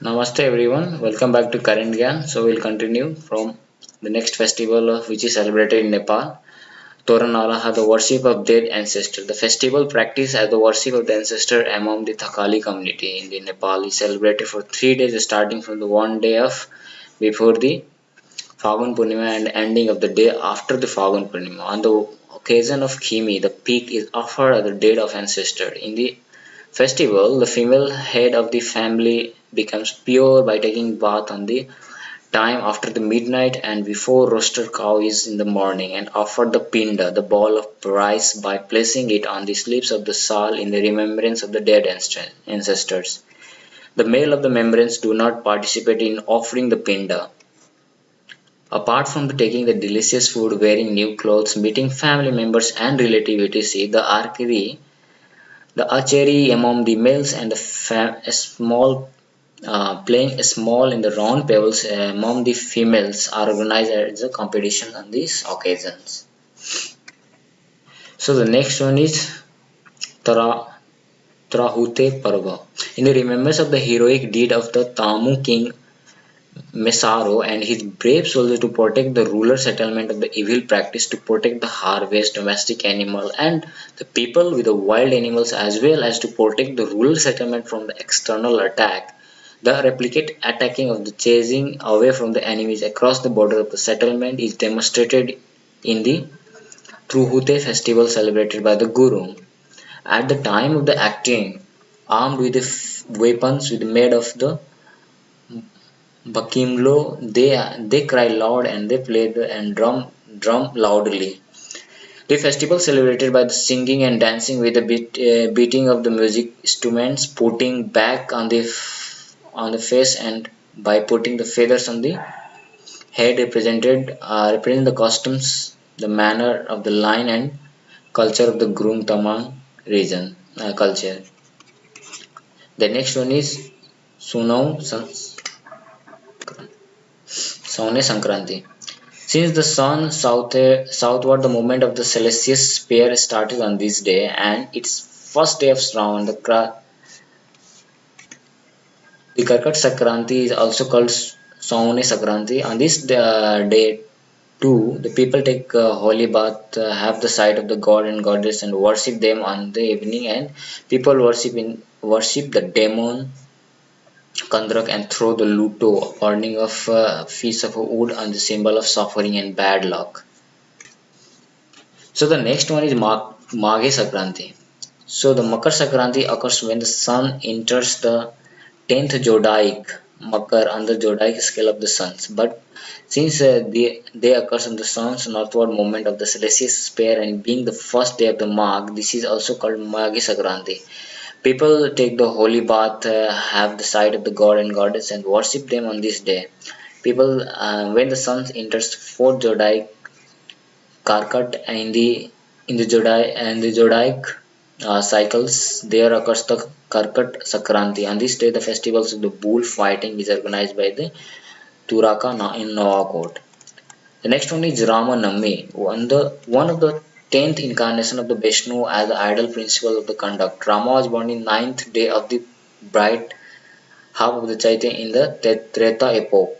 Namaste everyone, welcome back to Current Gyan. So we'll continue from the next festival which is celebrated in Nepal. Toranalaha, the worship of dead ancestor. The festival practiced as the worship of the ancestor among the Thakali community in the Nepal is celebrated for 3 days starting from the one day of before the Phagun Purnima and ending of the day after the Phagun Purnima. On the occasion of Khimi, the peak is offered at the dead of ancestor. In the festival, the female head of the family becomes pure by taking bath on the time after the midnight and before roasted cow is in the morning and offer the pinda, the ball of rice, by placing it on the sleeves of the sal in the remembrance of the dead ancestors. The male of the membranes do not participate in offering the pinda. Apart from taking the delicious food, wearing new clothes, meeting family members and relatives, the archery, the archery among the males and a small playing small in the round pebbles among the females are organized as a competition on these occasions. So the next one is Tara Trahute Parva. In the remembrance of the heroic deed of the Tamu king Mesaro and his brave soldiers to protect the rural settlement of the evil practice to protect the harvest, domestic animal, and the people with the wild animals, as well as to protect the rural settlement from the external attack. The replicate attacking of the chasing away from the enemies across the border of the settlement is demonstrated in the Truhute festival celebrated by the Guru. At the time of the acting, armed with the weapons made of the Bakimlo, they cry loud and they play and drum loudly. The festival celebrated by the singing and dancing with the beating of the music instruments, putting back on the face and by putting the feathers on the head represent the costumes, the manner of the line and culture of the Groom Tamang region culture. The next one is Sunau Saune Sankranti. Since the sun southward, the movement of the celestial sphere started on this day, and its first day of Shravan, the Karkat Sakranti is also called Saune Sakranti. On this day, too, the people take holy bath, have the sight of the god and goddess, and worship them on the evening. And people worship the demon Kandrak and throw the luto, burning of piece of wood on the symbol of suffering and bad luck. So the next one is Maghe Sakranti. So the Makar Sakranti occurs when the sun enters the 10th Jodaic Makar on the Jodaic scale of the suns. But since they occurs on the sun's northward movement of the celestial sphere and being the first day of the Magh, this is also called Maghe Sakranti. People take the holy bath, have the sight of the god and goddess, and worship them on this day. People, when the sun enters fourth Jodaic Karkat in the Jodaic cycles, there occurs the Karkat Sakranti. On this day, the festivals of the bull fighting is organized by the Turaka in Nawakot. The next one is Rama Nami, one of the 10th incarnation of the Vishnu as the idol principle of the conduct. Rama was born in ninth day of the bright half of the Chaitanya in the Treta epoch.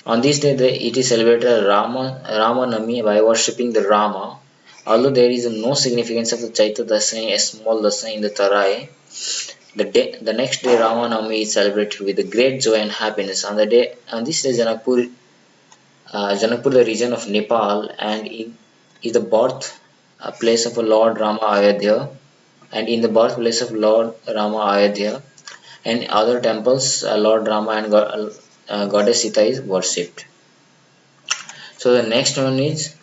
On this day, it is celebrated as Ramanami by worshipping the Rama. Although there is no significance of the Chaita Dasani, a small Dasani in the Tarai, the next day Ramanami is celebrated with great joy and happiness. On this day, Janakpur, the region of Nepal, and is the birth place of Lord Rama Ayodhya, and in the birthplace of Lord Rama Ayodhya and other temples, Lord Rama and Goddess Sita is worshipped. So the next one is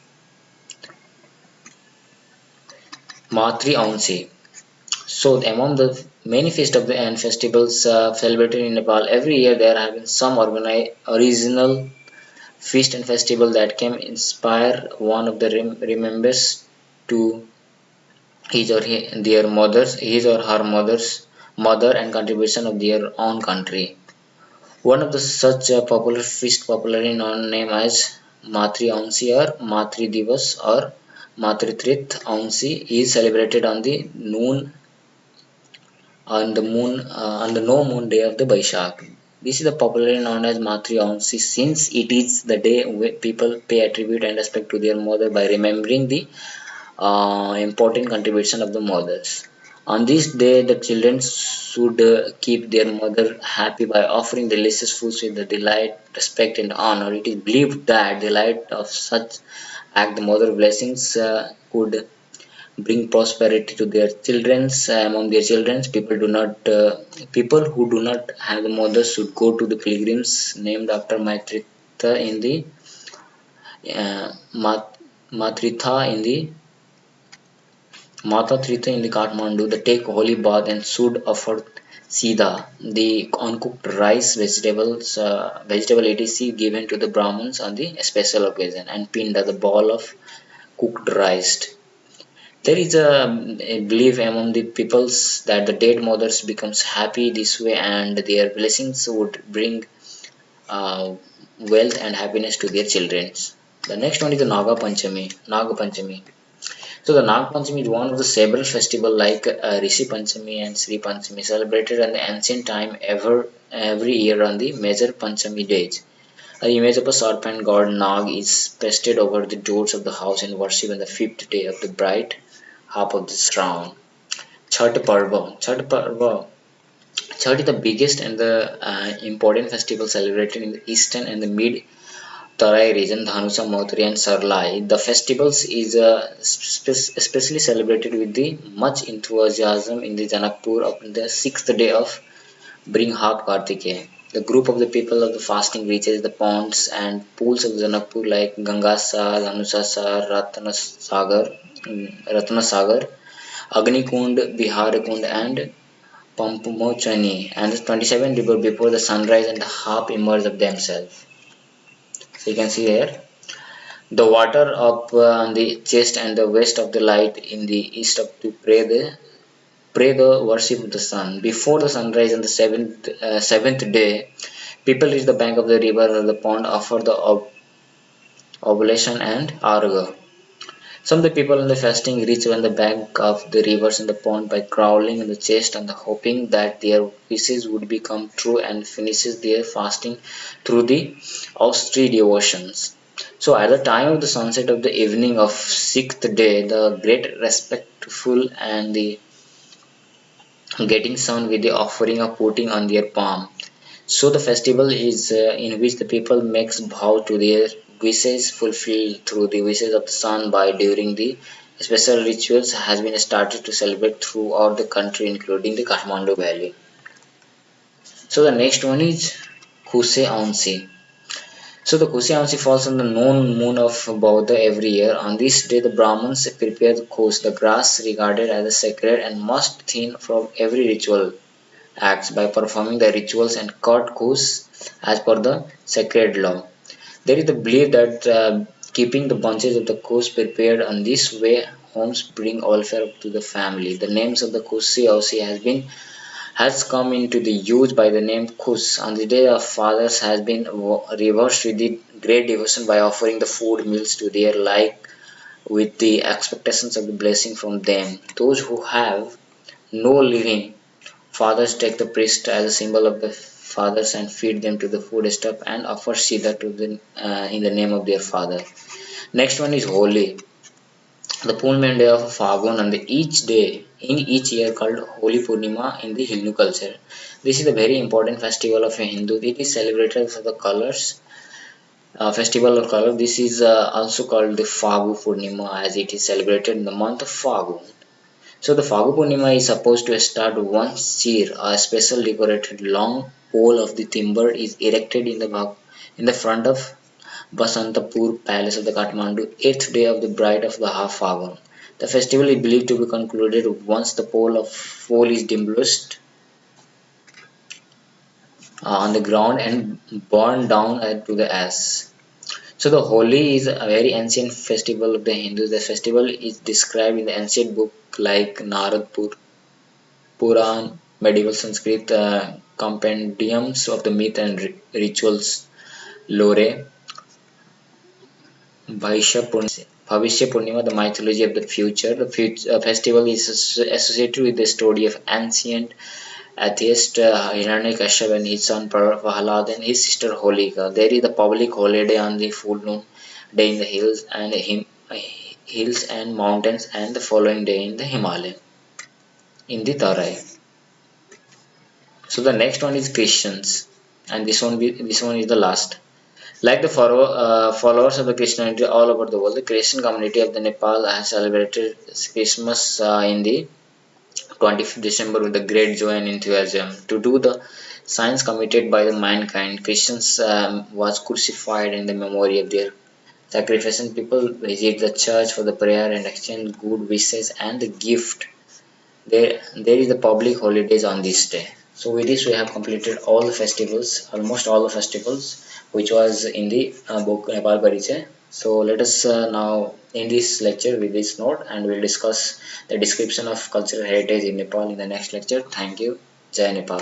Matri Aunsi. So among the many feasts of the and festivals celebrated in Nepal, every year there have been some original feast and festival that can inspire one of the remembers to his or her mother and contribution of their own country. One of the such popular feast popularly known name as Matri Aunsi or Matri Divas or Matritrit Aunsi is celebrated on the noon on the no moon day of the Baishak. This is popularly known as Matri Aunsi since it is the day where people pay tribute and respect to their mother by remembering the important contribution of the mothers. On this day, the children should keep their mother happy by offering delicious foods with the delight, respect, and honor. It is believed that the light of such act, the mother blessings, could bring prosperity to their children's among their children's. People who do not have the mothers should go to the pilgrims named after Maitritha in the Matritha in the Mata Tirtha in the Kathmandu, they take holy bath and should offer Sida, the uncooked rice, vegetable etc. given to the Brahmins on the special occasion, and Pinda, the ball of cooked rice. There is a belief among the peoples that the dead mothers becomes happy this way and their blessings would bring uh, wealth and happiness to their children. The next one is the Naga Panchami. Naga Panchami. So the Nag Panchami is one of the several festivals like Rishi Panchami and Sri Panchami celebrated in the ancient time every year on the major Panchami days. The image of a serpent god Nag is pasted over the doors of the house and worship on the fifth day of the bright half of the Shravan. Chhat Parva. Chhat is the biggest and the important festival celebrated in the eastern and the mid Tarai region, Dhanusa, Mautri and Sarlai. The festivals is especially celebrated with the much enthusiasm in the Janakpur on the sixth day of Bringhap Kartike. The group of the people of the fasting reaches the ponds and pools of Janakpur like Gangasar, Dhanusasar, Ratnasagar, Agnikund, Biharkund and Pampamochani and the 27 river before the sunrise and the half immerse of themselves. So you can see here. The water up on the chest and the west of the light in the east of to pray the worship of the sun. Before the sunrise on the seventh day, people reach the bank of the river or the pond, offer the oblation and arga. Some of the people in the fasting reach on the bank of the rivers and the pond by crawling in the chest and hoping that their wishes would become true and finishes their fasting through the austere devotions. So at the time of the sunset of the evening of sixth day, the great respectful and the getting sun with the offering of putting on their palm. So the festival is in which the people makes vow to their wishes fulfilled through the wishes of the sun by during the special rituals has been started to celebrate throughout the country including the Kathmandu Valley. So the next one is Kuse Aunsi. So the Kusyaamsi falls on the known moon of Bauda every year. On this day, the Brahmins prepare the kus, the grass regarded as sacred and must thin from every ritual acts by performing the rituals and cut kus as per the sacred law. There is the belief that keeping the bunches of the kus prepared on this way homes bring welfare to the family. The names of the Kusyaamsi has come into the use by the name Kus. On the day of fathers has been reversed with the great devotion by offering the food meals to their like with the expectations of the blessing from them. Those who have no living fathers take the priest as a symbol of the fathers and feed them to the food stuff and offer Siddha to the in the name of their father. Next one is Holi, the full moon day of Fagun and each day in each year called Holi Purnima in the Hindu culture. This is a very important festival of a Hindu. It is celebrated for the colors, festival of color. This is also called the Fagu Purnima as it is celebrated in the month of Fagun. So the Fagu Purnima is supposed to start once year. A special decorated long pole of the timber is erected in the front of Basantapur Palace of the Kathmandu, eighth day of the bride of the half Fagun. The festival is believed to be concluded once the pole is demolished on the ground and burned down to the ash. So the Holi is a very ancient festival of the Hindus. The festival is described in the ancient book like Narad Puran, medieval Sanskrit compendiums of the myth and rituals, lore, Bhaishya Bhavishya Purnima, the mythology of the future. The festival is associated with the story of ancient atheist Hiranyakashipu and his son Prahlad and his sister Holika. There is a public holiday on the full moon day in the hills and mountains, and the following day in the Himalaya in the Tarai. So the next one is Christians, and this one is the last. Like the followers of the Christianity all over the world, the Christian community of the Nepal has celebrated Christmas in the 25th December with the great joy and enthusiasm. To do the signs committed by the mankind, Christians was crucified in the memory of their sacrifice, and people visit the church for the prayer and exchange good wishes and the gift. There is the public holidays on this day. So with this we have completed all the festivals, almost all the festivals, which was in the book Nepal Parichaya. So let us now end this lecture with this note, and we'll discuss the description of cultural heritage in Nepal in the next lecture. Thank you. Jai Nepal.